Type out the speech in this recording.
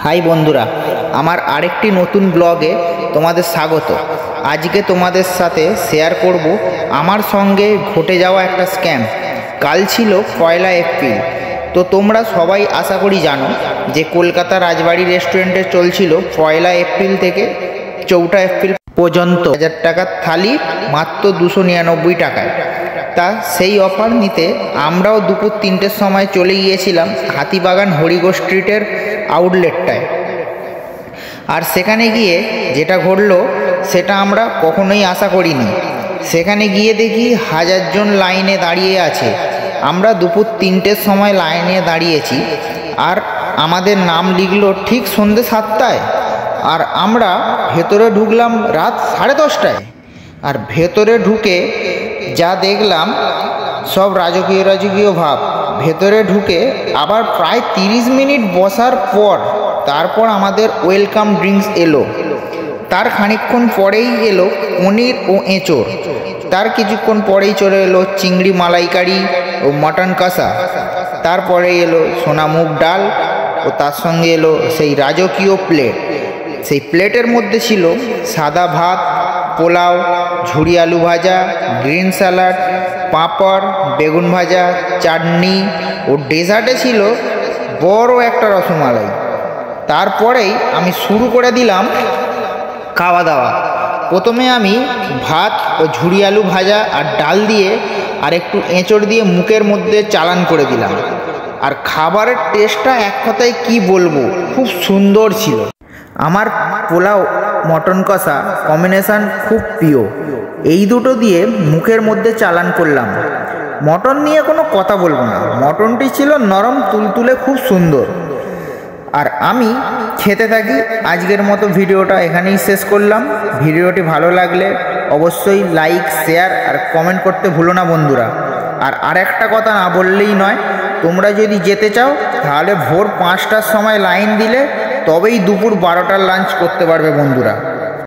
High বন্ধুরা, আমার আরেকটি নতুন ব্লগে তোমাদের স্বাগত। আজকে তোমাদের সাথে শেয়ার করব আমার সঙ্গে ঘটে যাওয়া একটা স্ক্যাম। কাল ছিল 1 এপ্রিল। তো তোমরা সবাই আশা করি জানো যে কলকাতা রাজবাড়ি রেস্টুরেন্টে চলছিল 1 এপ্রিল থেকে 4 এপ্রিল পর্যন্ত 1000 টাকার থালি মাত্র 299 টাকায়। তা সেই অফার নিতে আমরাও দুপুর 3টের সময় চলে গিয়েছিলাম হাতিবাগান হরিগো স্ট্রিটের আউটলেটটায়। আর সেখানে গিয়ে যেটা ঘটলো সেটা আমরা কখনোই আশা করিনি। সেখানে গিয়ে দেখি 1000 জন লাইনে দাঁড়িয়ে আছে। আমরা দুপুর 3টের সময় লাইনে দাঁড়িয়েছি, আর আমাদের নাম লিখলো ঠিক সন্ধ্যে 7টায়, আর আমরা ভেতরে ঢুকলাম রাত 10:30টায়। আর ভেতরে ঢুকে যা দেখলাম সব রাজকীয় ভাব। ভেতরে ঢুকে আবার প্রায় 30 মিনিট বসার পর তারপর আমাদের ওয়েলকাম ড্রিঙ্কস এলো। তার খানিকক্ষণ পরেই এলো পনির ও এঁচোড়। তার কিছুক্ষণ পরেই চলে এলো চিংড়ি মালাইকারি ও মটন কষা। তারপরে এলো সোনামুগ ডাল ও তার সঙ্গে এলো সেই রাজকীয় প্লেট। সেই প্লেটের মধ্যে ছিল সাদা ভাত, পোলাও, ঝুরি আলু ভাজা, গ্রিন স্যালাড, পাঁপড়, বেগুন ভাজা, চাটনি ও ডেজার্টে ছিল বড় একটা রসমালাই। তারপরেই আমি শুরু করে দিলাম খাওয়া দাওয়া। প্রথমে আমি ভাত ও ঝুরি আলু ভাজা আর ডাল দিয়ে আর একটু এঁচড় দিয়ে মুখের মধ্যে চালান করে দিলাম। আর খাবারের টেস্টটা এক কথায় কি বলবো, খুব সুন্দর ছিল। আমার পোলাও মটন কষা কম্বিনেশান খুব প্রিয়। এই দুটো দিয়ে মুখের মধ্যে চালান করলাম। মটন নিয়ে কোনো কথা বলবো না, মটনটি ছিল নরম তুলতুলে, খুব সুন্দর। আর আমি খেতে থাকি। আজকের মতো ভিডিওটা এখানেই শেষ করলাম। ভিডিওটি ভালো লাগলে অবশ্যই লাইক, শেয়ার আর কমেন্ট করতে ভুলো না বন্ধুরা। আর আরেকটা কথা না বললেই নয়, তোমরা যদি যেতে চাও তাহলে ভোর 5টার সময় লাইন দিলে তবেই দুপুর 12টার লাঞ্চ করতে পারবে বন্ধুরা।